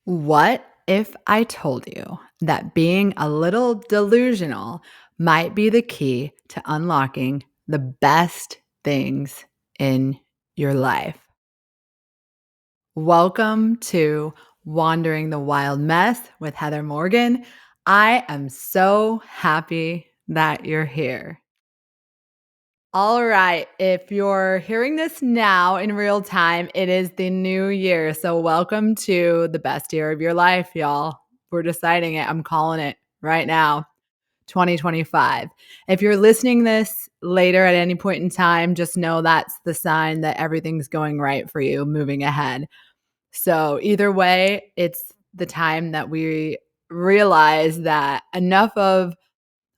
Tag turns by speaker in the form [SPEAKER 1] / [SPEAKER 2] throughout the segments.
[SPEAKER 1] What if I told you that being a little delusional might be the key to unlocking the best things in your life? Welcome to Wandering the Wild Mess with Heather Morgan. I am so happy that you're here. All right. If you're hearing this now in real time, it is the new year. So, welcome to the best year of your life, y'all. We're deciding it. I'm calling it right now, 2025. If you're listening this later at any point in time, just know that's the sign that everything's going right for you moving ahead. So, either way, it's the time that we realize that enough of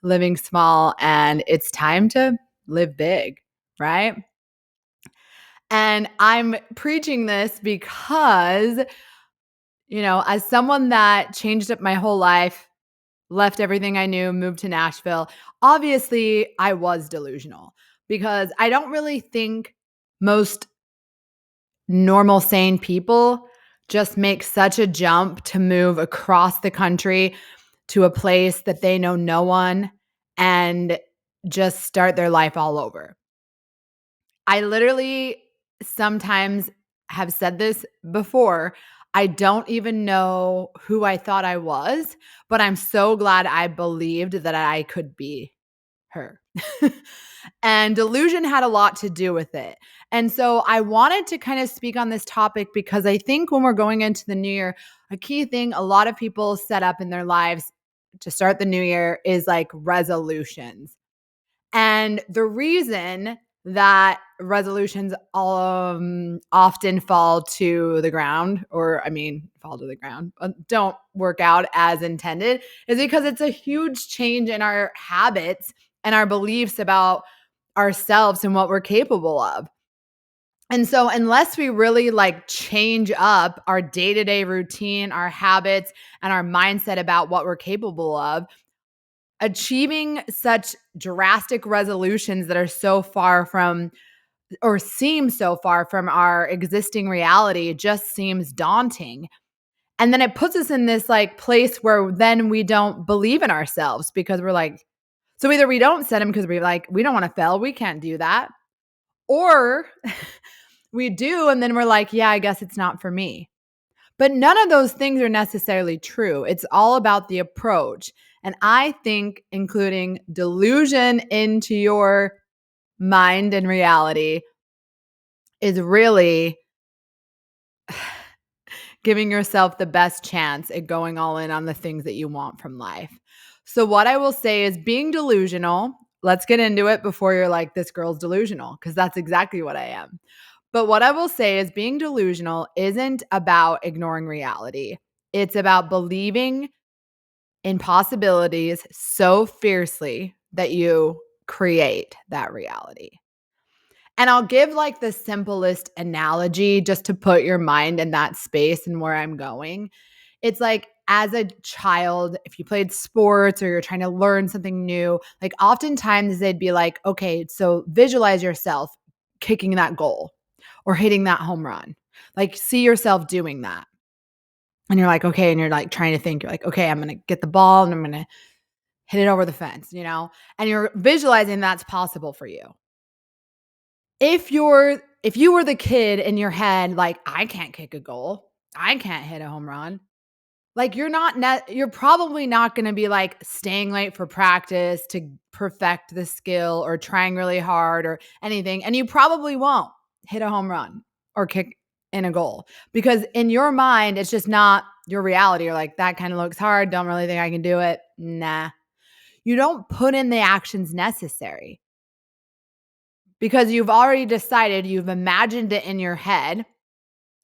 [SPEAKER 1] living small and it's time to live big, right? And I'm preaching this because, as someone that changed up my whole life, left everything I knew, moved to Nashville, obviously I was delusional because I don't really think most normal, sane people just make such a jump to move across the country to a place that they know no one and just start their life all over. I literally sometimes have said this before. I don't even know who I thought I was, but I'm so glad I believed that I could be her. And delusion had a lot to do with it. And so I wanted to kind of speak on this topic because I think when we're going into the new year, a key thing a lot of people set up in their lives to start the new year is like resolutions. And the reason that resolutions often fall to the ground, fall to the ground, don't work out as intended, is because it's a huge change in our habits and our beliefs about ourselves and what we're capable of. And so, unless we really like change up our day to day routine, our habits, and our mindset about what we're capable of, achieving such drastic resolutions that are so far from or seem so far from our existing reality just seems daunting. And then it puts us in this like place where then we don't believe in ourselves because we're like, so either we don't set them because we're like, we don't want to fail, we can't do that. Or we do, and then we're like, yeah, I guess it's not for me. But none of those things are necessarily true. It's all about the approach. And I think including delusion into your mind and reality is really giving yourself the best chance at going all in on the things that you want from life. So, what I will say is being delusional, let's get into it before you're like, this girl's delusional, because that's exactly what I am. But what I will say is being delusional isn't about ignoring reality. It's about believing in possibilities so fiercely that you create that reality. And I'll give like the simplest analogy just to put your mind in that space and where I'm going. It's like as a child, if you played sports or you're trying to learn something new, like oftentimes they'd be like, okay, so visualize yourself kicking that goal or hitting that home run. Like see yourself doing that. And you're like, okay. And you're like trying to think, you're like, okay, I'm going to get the ball and I'm going to hit it over the fence, and you're visualizing that's possible for you. If you were the kid in your head, like, I can't kick a goal, I can't hit a home run, like, you're probably not gonna be, like, staying late for practice to perfect the skill or trying really hard or anything, and you probably won't hit a home run or kick in a goal because in your mind, it's just not your reality. You're like, "That kinda looks hard, don't really think I can do it. Nah." You don't put in the actions necessary because you've already decided, you've imagined it in your head.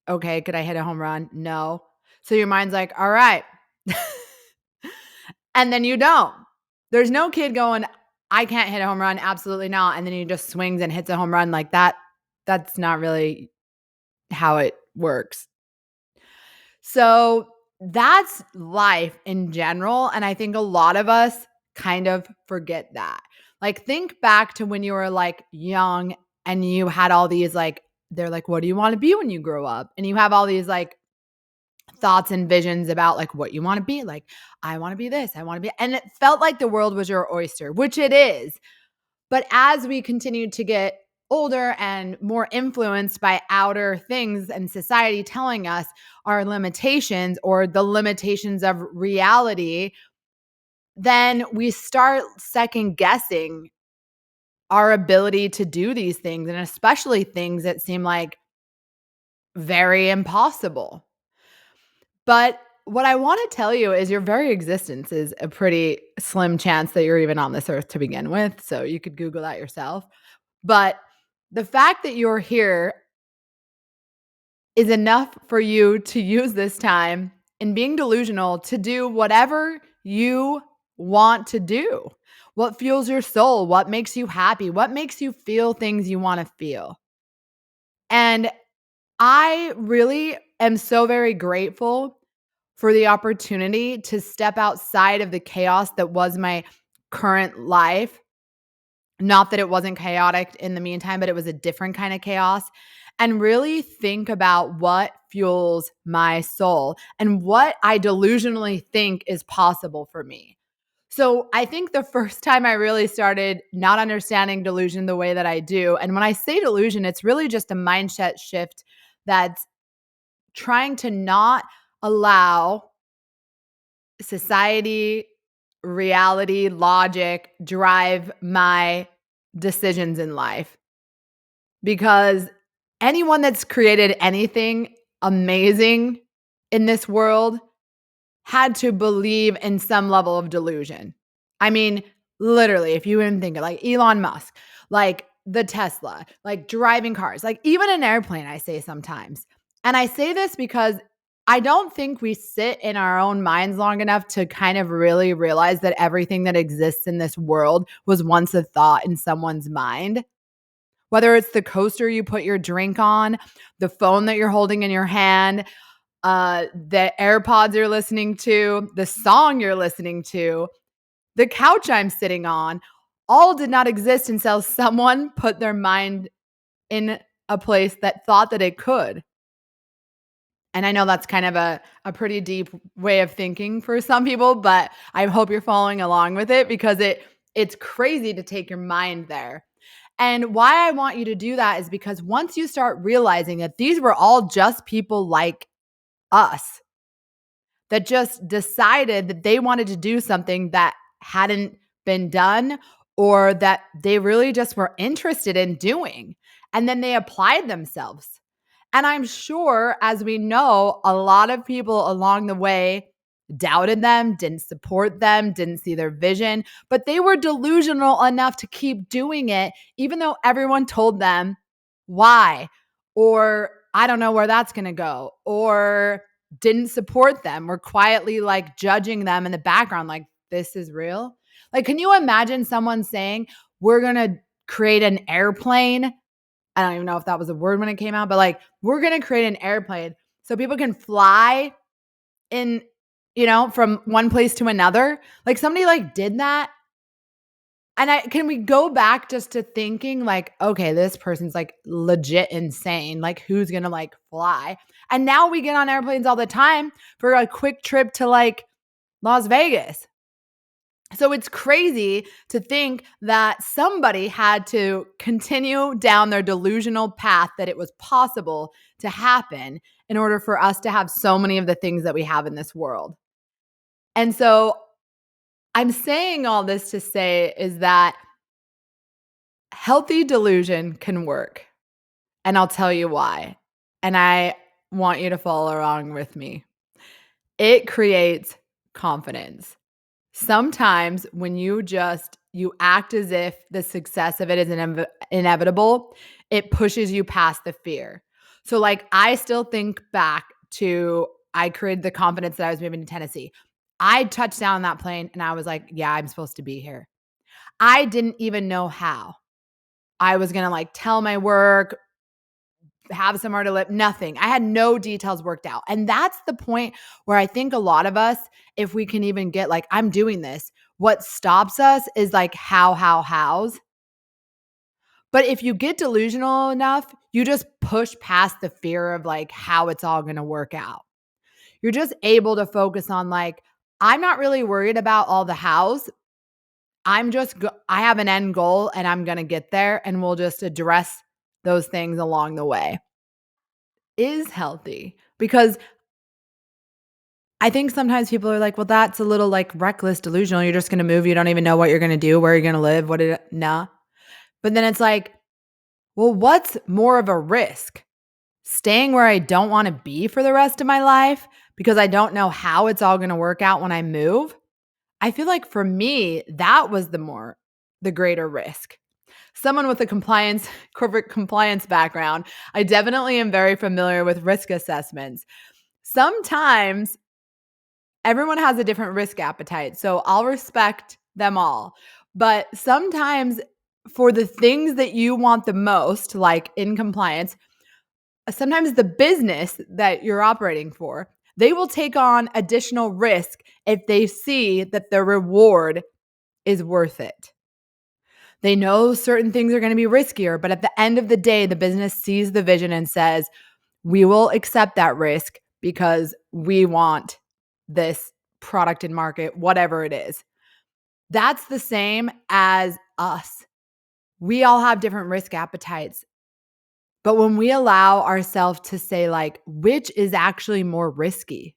[SPEAKER 1] Okay, could I hit a home run? No. So your mind's like, all right. And then you don't. There's no kid going, I can't hit a home run. Absolutely not. And then he just swings and hits a home run like that. That's not really how it works. So that's life in general. And I think a lot of us kind of forget that. Like, think back to when you were like young and you had all these like, they're like, what do you want to be when you grow up? And you have all these like thoughts and visions about like what you want to be. Like, I want to be this, I want to be, and it felt like the world was your oyster, which it is. But as we continued to get older and more influenced by outer things and society telling us our limitations or the limitations of reality, then we start second guessing our ability to do these things, and especially things that seem like very impossible. But what I want to tell you is your very existence is a pretty slim chance that you're even on this earth to begin with. So you could Google that yourself. But the fact that you're here is enough for you to use this time in being delusional to do whatever you want to do. What fuels your soul? What makes you happy? What makes you feel things you want to feel? And I really am so very grateful for the opportunity to step outside of the chaos that was my current life. Not that it wasn't chaotic in the meantime, but it was a different kind of chaos. And really think about what fuels my soul and what I delusionally think is possible for me. So I think the first time I really started not understanding delusion the way that I do, and when I say delusion, it's really just a mindset shift that's trying to not allow society, reality, logic drive my decisions in life. Because anyone that's created anything amazing in this world had to believe in some level of delusion. I mean, literally, if you even think of like Elon Musk, like the Tesla, like driving cars, like even an airplane, I say sometimes. And I say this because I don't think we sit in our own minds long enough to kind of really realize that everything that exists in this world was once a thought in someone's mind. Whether it's the coaster you put your drink on, the phone that you're holding in your hand, the AirPods you're listening to, the song you're listening to, the couch I'm sitting on, all did not exist until someone put their mind in a place that thought that it could. And I know that's kind of a pretty deep way of thinking for some people, but I hope you're following along with it because it's crazy to take your mind there. And why I want you to do that is because once you start realizing that these were all just people like us that just decided that they wanted to do something that hadn't been done or that they really just were interested in doing. And then they applied themselves. And I'm sure, as we know, a lot of people along the way doubted them, didn't support them, didn't see their vision, but they were delusional enough to keep doing it, even though everyone told them why, or I don't know where that's going to go, or didn't support them, or quietly like judging them in the background, like, this is real. Like, can you imagine someone saying, we're going to create an airplane? I don't even know if that was a word when it came out, but like, we're going to create an airplane so people can fly in, from one place to another. Like somebody like did that. And can we go back just to thinking like, okay, this person's like legit insane. Like who's going to like fly? And now we get on airplanes all the time for a quick trip to like Las Vegas. So it's crazy to think that somebody had to continue down their delusional path that it was possible to happen in order for us to have so many of the things that we have in this world. And so I'm saying all this to say is that healthy delusion can work. And I'll tell you why. And I want you to follow along with me. It creates confidence. Sometimes when you act as if the success of it is inevitable, it pushes you past the fear. So like I still think back to I created the confidence that I was moving to Tennessee. I touched down on that plane and I was like, yeah, I'm supposed to be here. I didn't even know how. I was going to like tell my work, have somewhere to live, nothing. I had no details worked out. And that's the point where I think a lot of us, if we can even get like, I'm doing this, what stops us is like hows. But if you get delusional enough, you just push past the fear of like how it's all going to work out. you're just able to focus on like, I'm not really worried about all the hows. I have an end goal and I'm going to get there and we'll just address those things along the way. Is healthy because I think sometimes people are like, well, that's a little like reckless, delusional. You're just going to move. You don't even know what you're going to do, where you're going to live, nah. But then it's like, well, what's more of a risk? Staying where I don't want to be for the rest of my life because I don't know how it's all going to work out when I move. I feel like for me, that was the greater risk. Someone with a corporate compliance background, I definitely am very familiar with risk assessments. Sometimes everyone has a different risk appetite, so I'll respect them all. But sometimes for the things that you want the most, like in compliance, sometimes the business that you're operating for, they will take on additional risk if they see that the reward is worth it. They know certain things are going to be riskier, but at the end of the day, the business sees the vision and says, we will accept that risk because we want this product and market, whatever it is. That's the same as us. We all have different risk appetites. But when we allow ourselves to say, like, which is actually more risky?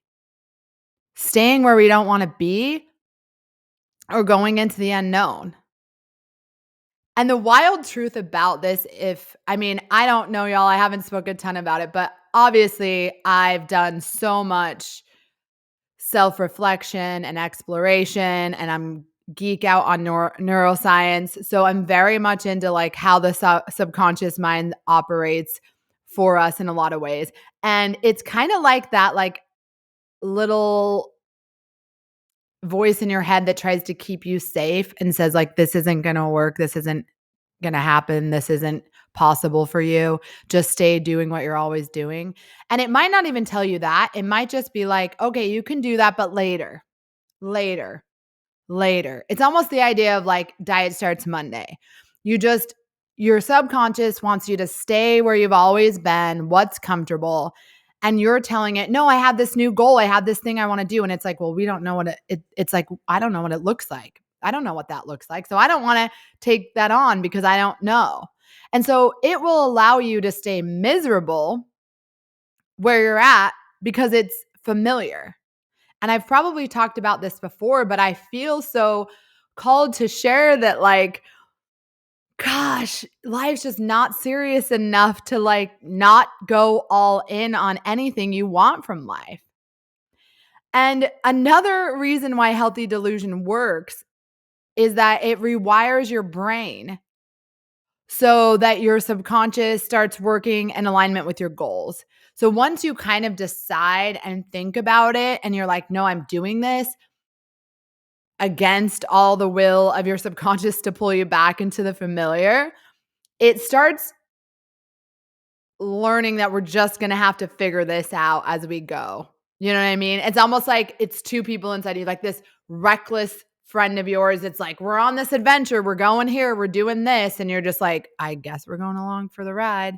[SPEAKER 1] Staying where we don't want to be or going into the unknown? And the wild truth about this, I don't know, y'all, I haven't spoken a ton about it, but obviously I've done so much self-reflection and exploration, and I'm geek out on neuroscience. So I'm very much into like how the subconscious mind operates for us in a lot of ways. And it's kind of like that, like little voice in your head that tries to keep you safe and says like, this isn't going to work. This isn't going to happen. This isn't possible for you. Just stay doing what you're always doing. And it might not even tell you that. It might just be like, okay, you can do that, but later, later, later. It's almost the idea of like diet starts Monday. Your subconscious wants you to stay where you've always been, what's comfortable. And you're telling it, no, I have this new goal. I have this thing I want to do. And it's like, well, we don't know what it's like. I don't know what it looks like. I don't know what that looks like. So I don't want to take that on because I don't know. And so it will allow you to stay miserable where you're at because it's familiar. And I've probably talked about this before, but I feel so called to share that, like, gosh, life's just not serious enough to like not go all in on anything you want from life. And another reason why healthy delusion works is that it rewires your brain so that your subconscious starts working in alignment with your goals. So once you kind of decide and think about it and you're like, no, I'm doing this against all the will of your subconscious to pull you back into the familiar, it starts learning that we're just going to have to figure this out as we go. You know what I mean? It's almost like it's two people inside you, like this reckless friend of yours. It's like, we're on this adventure. We're going here. We're doing this. And you're just like, I guess we're going along for the ride.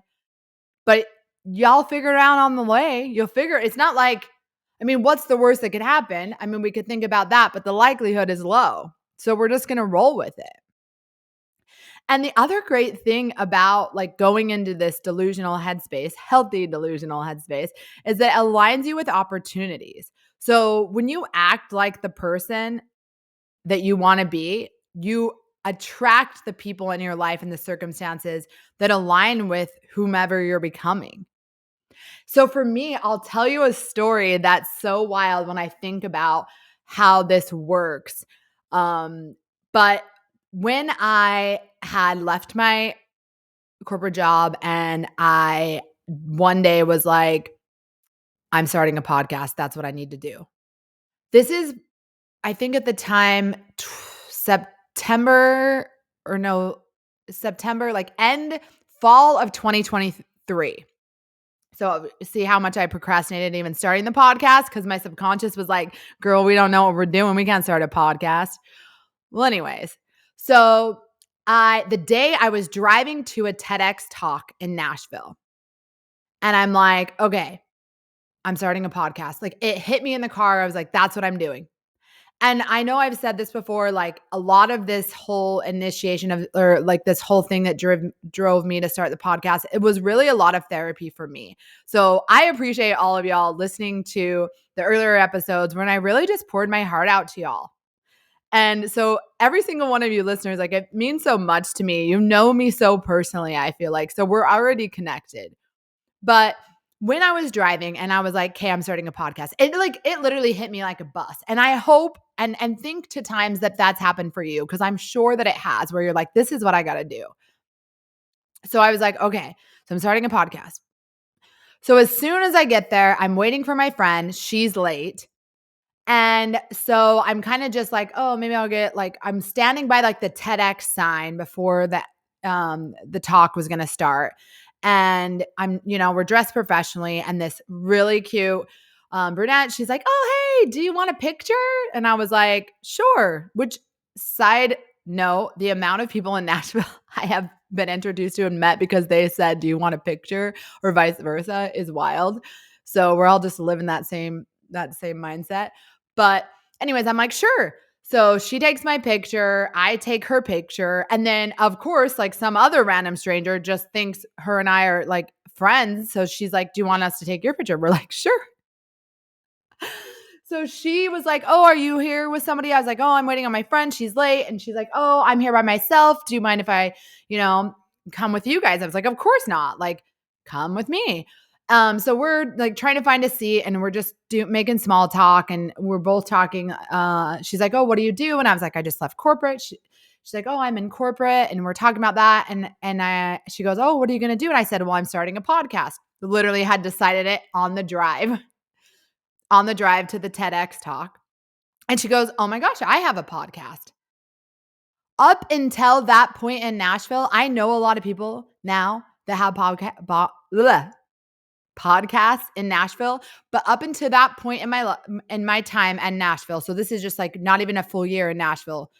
[SPEAKER 1] But y'all figure it out on the way. It's not like, what's the worst that could happen? We could think about that, but the likelihood is low. So we're just going to roll with it. And the other great thing about like going into this delusional headspace, healthy delusional headspace, is that it aligns you with opportunities. So when you act like the person that you want to be, you attract the people in your life and the circumstances that align with whomever you're becoming. So for me, I'll tell you a story that's so wild when I think about how this works. But when I had left my corporate job and I one day was like, I'm starting a podcast. That's what I need to do. This is, I think at the time, September, like fall of 2023. So see how much I procrastinated even starting the podcast because my subconscious was like, girl, we don't know what we're doing. We can't start a podcast. Well, anyways, so the day I was driving to a TEDx talk in Nashville, and I'm like, okay, I'm starting a podcast. Like it hit me in the car. I was like, that's what I'm doing. And I know I've said this before, like a lot of this whole initiation of, or like this whole thing that drove me to start the podcast, it was really a lot of therapy for me. So I appreciate all of y'all listening to the earlier episodes when I really just poured my heart out to y'all. And so every single one of you listeners, like it means so much to me. You know me so personally, I feel like. So we're already connected. But when I was driving and I was like, "Okay, I'm starting a podcast," it literally hit me like a bus. And I hope and think to times that that's happened for you, because I'm sure that it has, where you're like, "This is what I got to do." So I was like, "Okay, so I'm starting a podcast." So as soon as I get there, I'm waiting for my friend. She's late. And so I'm kind of just like, oh, maybe I'll get like, I'm standing by like the TEDx sign before the talk was going to start. And we're dressed professionally, and this really cute brunette, she's like, oh, hey, do you want a picture? And I was like, sure. Which, side note, the amount of people in Nashville I have been introduced to and met because they said, do you want a picture, or vice versa, is wild. So we're all just living that same mindset. But anyways, I'm like, sure. So she takes my picture, I take her picture, and then of course, like some other random stranger just thinks her and I are like friends. So she's like, do you want us to take your picture? We're like, sure. So she was like, oh, are you here with somebody? I was like, oh, I'm waiting on my friend. She's late. And she's like, oh, I'm here by myself. Do you mind if I, come with you guys? I was like, of course not. Like, come with me. So we're like trying to find a seat, and we're just making small talk, and we're both talking. She's like, oh, what do you do? And I was like, I just left corporate. She's like, oh, I'm in corporate, and we're talking about that. She goes, oh, what are you going to do? And I said, well, I'm starting a podcast. Literally had decided it on the drive to the TEDx talk. And she goes, oh my gosh, I have a podcast. Up until that point in Nashville, I know a lot of people now that have podcasts in Nashville, but up until that point in my time in Nashville, so this is just like not even a full year in Nashville,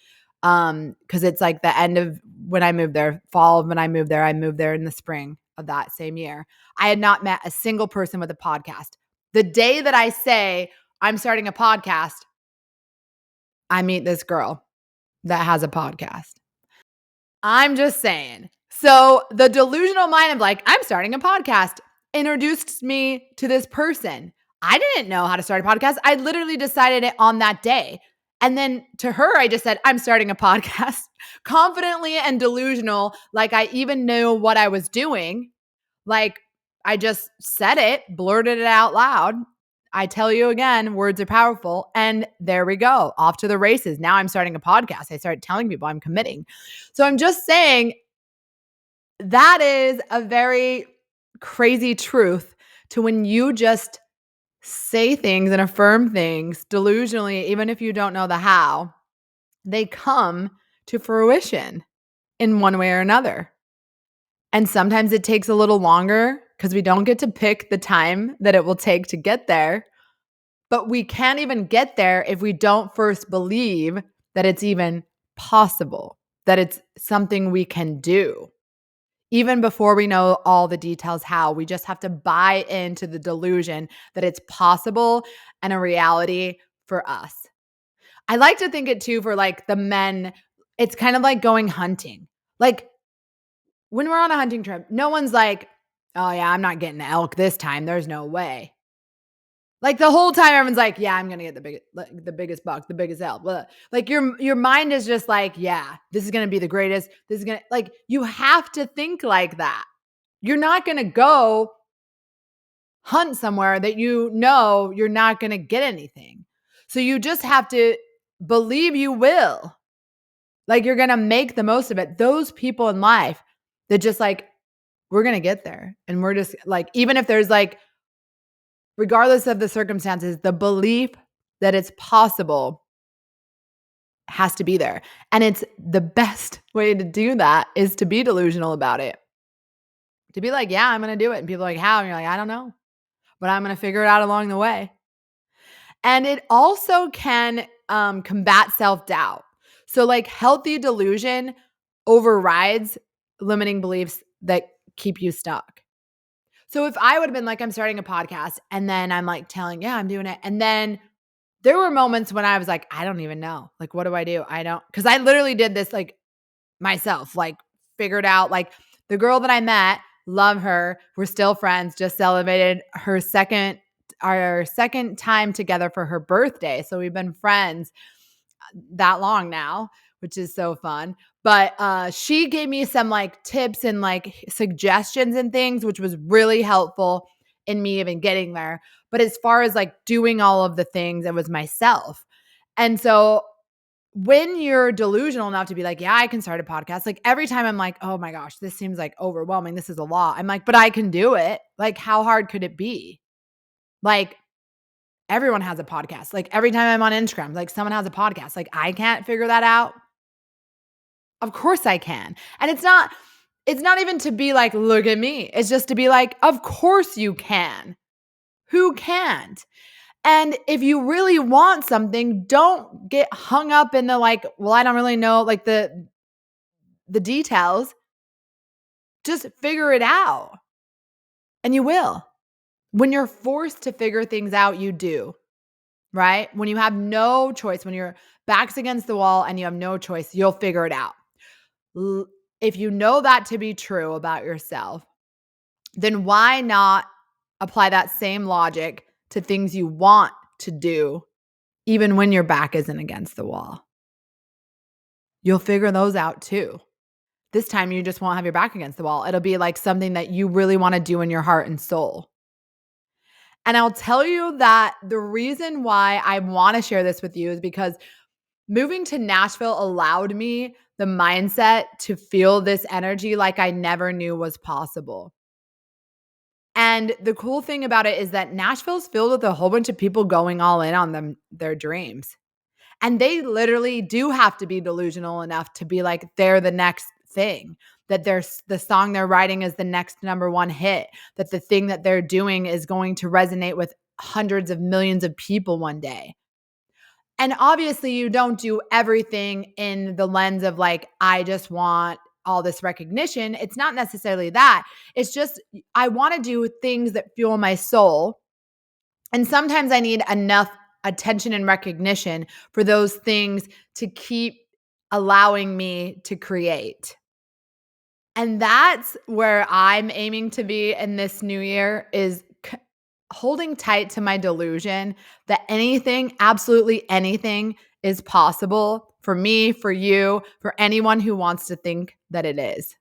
[SPEAKER 1] because it's like the end of when I moved there, fall of when I moved there. I moved there in the spring of that same year. I had not met a single person with a podcast. The day that I say I'm starting a podcast, I meet this girl that has a podcast. I'm just saying. So the delusional mind of like, I'm starting a podcast introduced me to this person. I didn't know how to start a podcast. I literally decided it on that day. And then to her, I just said, I'm starting a podcast confidently and delusional. Like I even knew what I was doing. Like I just said it, blurted it out loud. I tell you again, words are powerful. And there we go, off to the races. Now I'm starting a podcast. I started telling people I'm committing. So I'm just saying that is a very crazy truth to when you just say things and affirm things delusionally, even if you don't know the how, they come to fruition in one way or another. And sometimes it takes a little longer because we don't get to pick the time that it will take to get there. But we can't even get there if we don't first believe that it's even possible, that it's something we can do. Even before we know all the details how, we just have to buy into the delusion that it's possible and a reality for us. I like to think it too for like the men. It's kind of like going hunting. Like when we're on a hunting trip, no one's like, oh yeah, I'm not getting elk this time. There's no way. Like the whole time, everyone's like, yeah, I'm going to get the biggest buck, the biggest elk. Blah. Like your mind is just like, yeah, this is going to be the greatest. This is going to, like, you have to think like that. You're not going to go hunt somewhere that you know you're not going to get anything. So you just have to believe you will. Like you're going to make the most of it. Those people in life that just like, we're going to get there. And we're just like, even if there's like, regardless of the circumstances, the belief that it's possible has to be there. And it's the best way to do that is to be delusional about it. To be like, yeah, I'm going to do it. And people are like, how? And you're like, I don't know, but I'm going to figure it out along the way. And it also can combat self-doubt. So like healthy delusion overrides limiting beliefs that keep you stuck. So if I would have been like, I'm starting a podcast and then I'm like telling, yeah, I'm doing it. And then there were moments when I was like, I don't even know. Like, what do I do? I don't, because I literally did this like myself, like figured out like the girl that I met, love her. We're still friends, just celebrated our second time together for her birthday. So we've been friends that long now, which is so fun. But she gave me some like tips and like suggestions and things, which was really helpful in me even getting there. But as far as like doing all of the things, it was myself. And so when you're delusional enough to be like, yeah, I can start a podcast, like every time I'm like, oh my gosh, this seems like overwhelming. This is a lot. I'm like, but I can do it. Like, how hard could it be? Like, everyone has a podcast. Like, every time I'm on Instagram, like someone has a podcast. Like, I can't figure that out. Of course I can. And it's not even to be like, look at me. It's just to be like, of course you can. Who can't? And if you really want something, don't get hung up in the like, well, I don't really know like the details. Just figure it out. And you will. When you're forced to figure things out, you do, right? When you have no choice, when your back's against the wall and you have no choice, you'll figure it out. If you know that to be true about yourself, then why not apply that same logic to things you want to do, even when your back isn't against the wall? You'll figure those out too. This time you just won't have your back against the wall. It'll be like something that you really want to do in your heart and soul. And I'll tell you that the reason why I want to share this with you is because moving to Nashville allowed me the mindset to feel this energy like I never knew was possible. And the cool thing about it is that Nashville's filled with a whole bunch of people going all in on their dreams. And they literally do have to be delusional enough to be like they're the next thing, that the song they're writing is the next number one hit, that the thing that they're doing is going to resonate with hundreds of millions of people one day. And obviously, you don't do everything in the lens of like, I just want all this recognition. It's not necessarily that. It's just, I want to do things that fuel my soul. And sometimes I need enough attention and recognition for those things to keep allowing me to create. And that's where I'm aiming to be in this new year is holding tight to my delusion that anything, absolutely anything is possible for me, for you, for anyone who wants to think that it is.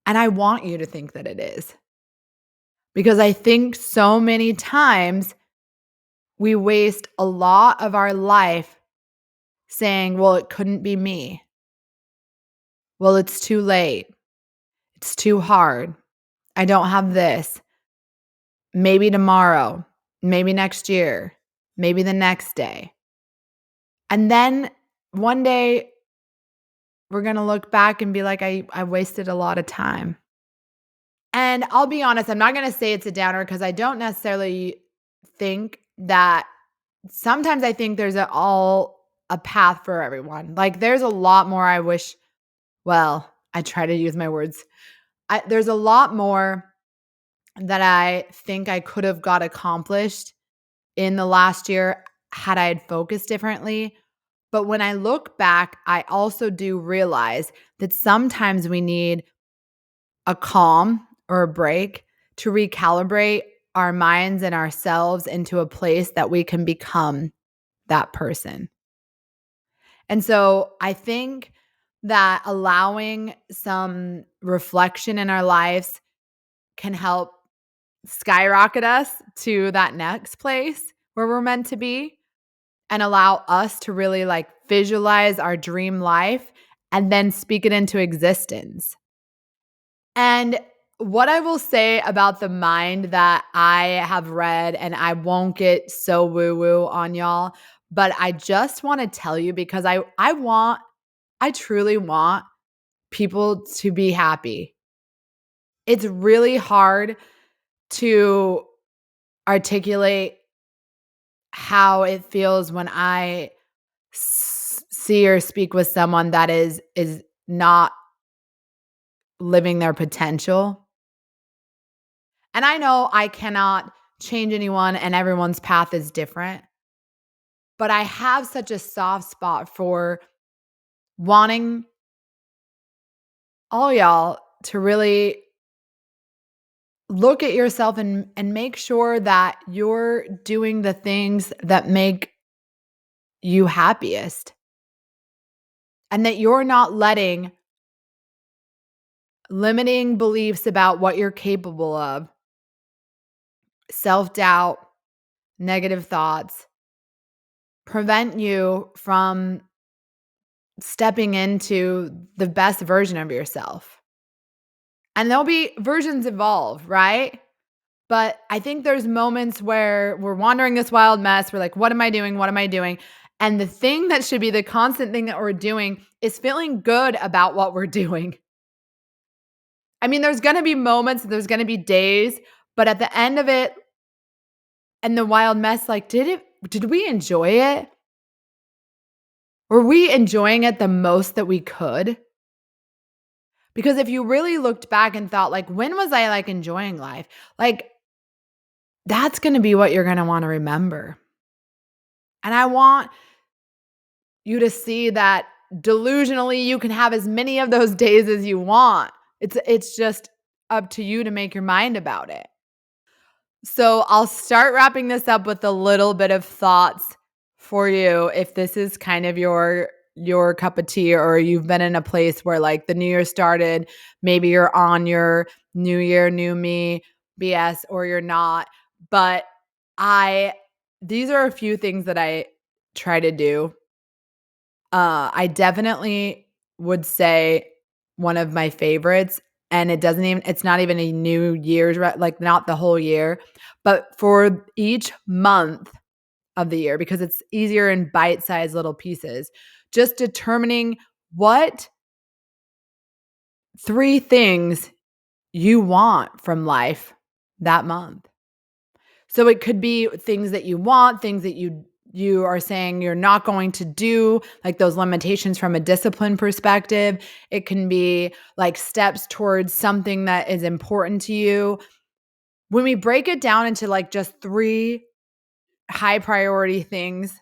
[SPEAKER 1] And I want you to think that it is. Because I think so many times we waste a lot of our life saying, well, it couldn't be me. Well, it's too late. It's too hard. I don't have this. Maybe tomorrow. Maybe next year. Maybe the next day. And then one day we're going to look back and be like, I wasted a lot of time. And I'll be honest, I'm not going to say it's a downer because I don't necessarily think that sometimes I think there's a path for everyone. Like there's a lot more I wish, well, I try to use my words. There's a lot more that I think I could have got accomplished in the last year had I had focused differently. But when I look back, I also do realize that sometimes we need a calm or a break to recalibrate our minds and ourselves into a place that we can become that person. And so I think that allowing some reflection in our lives can help skyrocket us to that next place where we're meant to be and allow us to really like visualize our dream life and then speak it into existence. And what I will say about the mind that I have read, and I won't get so woo-woo on y'all, but I just want to tell you because I truly want people to be happy. It's really hard to articulate how it feels when I see or speak with someone that is not living their potential. And I know I cannot change anyone and everyone's path is different, but I have such a soft spot for wanting all y'all to really look at yourself and make sure that you're doing the things that make you happiest and that you're not letting limiting beliefs about what you're capable of, self-doubt, negative thoughts, prevent you from stepping into the best version of yourself. And there'll be versions evolve, right? But I think there's moments where we're wandering this wild mess. We're like, what am I doing? What am I doing? And the thing that should be the constant thing that we're doing is feeling good about what we're doing. I mean, there's going to be moments, there's going to be days, but at the end of it and the wild mess, like, did we enjoy it? Were we enjoying it the most that we could? Because if you really looked back and thought, like, when was I like enjoying life? Like, that's going to be what you're going to want to remember. And I want you to see that delusionally you can have as many of those days as you want. It's just up to you to make your mind about it. So I'll start wrapping this up with a little bit of thoughts for you if this is kind of your cup of tea, or you've been in a place where like the new year started, maybe you're on your new year, new me BS, or you're not. But these are a few things that I try to do. I definitely would say one of my favorites, and it's not even a New Year's, like not the whole year, but for each month of the year, because it's easier in bite-sized little pieces, just determining what 3 things you want from life that month. So it could be things that you want, things that you are saying you're not going to do, like those limitations from a discipline perspective. It can be like steps towards something that is important to you. When we break it down into like just 3 high priority things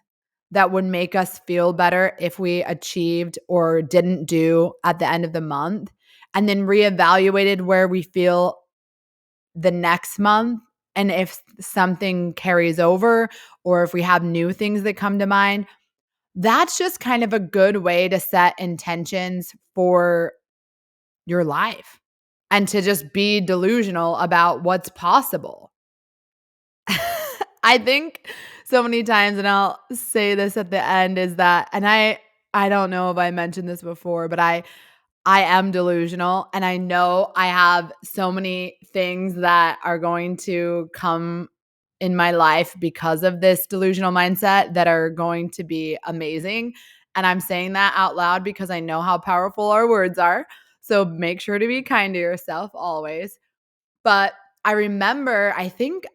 [SPEAKER 1] that would make us feel better if we achieved or didn't do at the end of the month, and then reevaluated where we feel the next month, and if something carries over or if we have new things that come to mind, that's just kind of a good way to set intentions for your life and to just be delusional about what's possible. I think so many times, and I'll say this at the end, is that, and I don't know if I mentioned this before, but I am delusional, and I know I have so many things that are going to come in my life because of this delusional mindset that are going to be amazing. And I'm saying that out loud because I know how powerful our words are. So make sure to be kind to yourself always. But I remember, I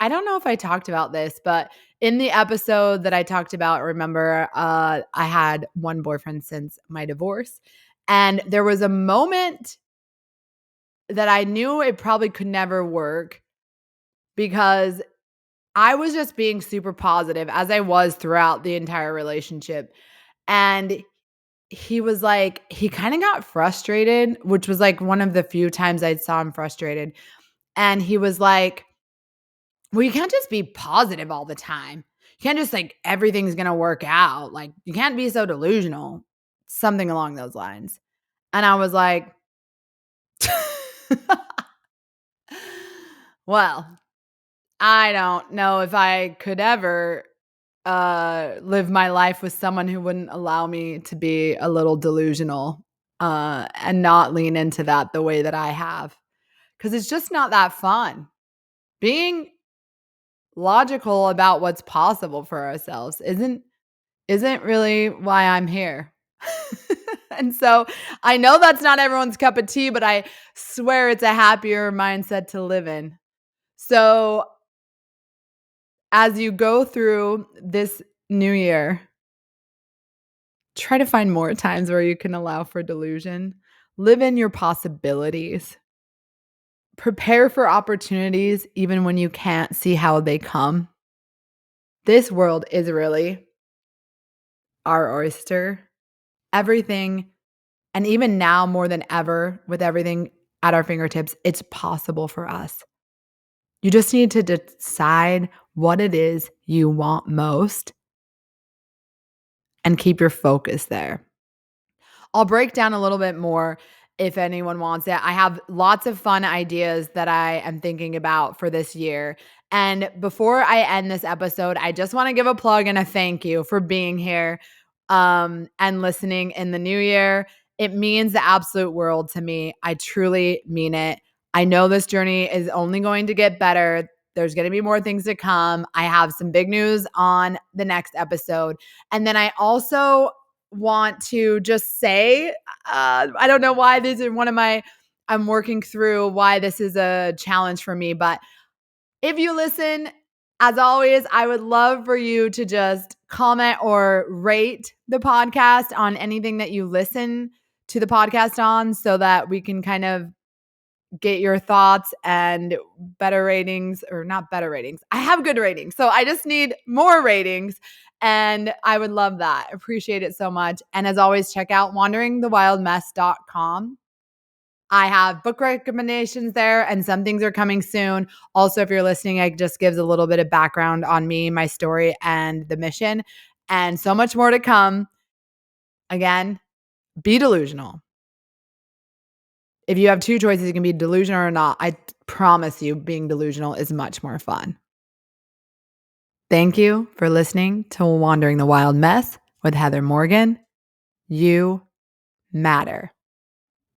[SPEAKER 1] don't know if I talked about this, but in the episode that I talked about, remember, I had one boyfriend since my divorce. And there was a moment that I knew it probably could never work because I was just being super positive, as I was throughout the entire relationship. And he was like, he kind of got frustrated, which was like one of the few times I saw him frustrated. And he was like, well, you can't just be positive all the time. You can't just like everything's going to work out. Like, you can't be so delusional, something along those lines. And I was like, well, I don't know if I could ever live my life with someone who wouldn't allow me to be a little delusional and not lean into that the way that I have. Because it's just not that fun. Being logical about what's possible for ourselves isn't really why I'm here. And so I know that's not everyone's cup of tea, but I swear it's a happier mindset to live in. So as you go through this new year, try to find more times where you can allow for delusion. Live in your possibilities. Prepare for opportunities even when you can't see how they come. This world is really our oyster. Everything, and even now more than ever, with everything at our fingertips, it's possible for us. You just need to decide what it is you want most and keep your focus there. I'll break down a little bit more if anyone wants it. I have lots of fun ideas that I am thinking about for this year. And before I end this episode, I just want to give a plug and a thank you for being here and listening in the new year. It means the absolute world to me. I truly mean it. I know this journey is only going to get better. There's going to be more things to come. I have some big news on the next episode. And then I also want to just say, I don't know why this is I'm working through why this is a challenge for me. But if you listen, as always, I would love for you to just comment or rate the podcast on anything that you listen to the podcast on so that we can kind of get your thoughts and better ratings, or not better ratings. I have good ratings. So I just need more ratings. And I would love that. Appreciate it so much. And as always, check out wanderingthewildmess.com. I have book recommendations there, and some things are coming soon. Also, if you're listening, it just gives a little bit of background on me, my story, and the mission, and so much more to come. Again, be delusional. If you have two choices, you can be delusional or not. I promise you, being delusional is much more fun. Thank you for listening to Wandering the Wild Mess with Heather Morgan. You matter.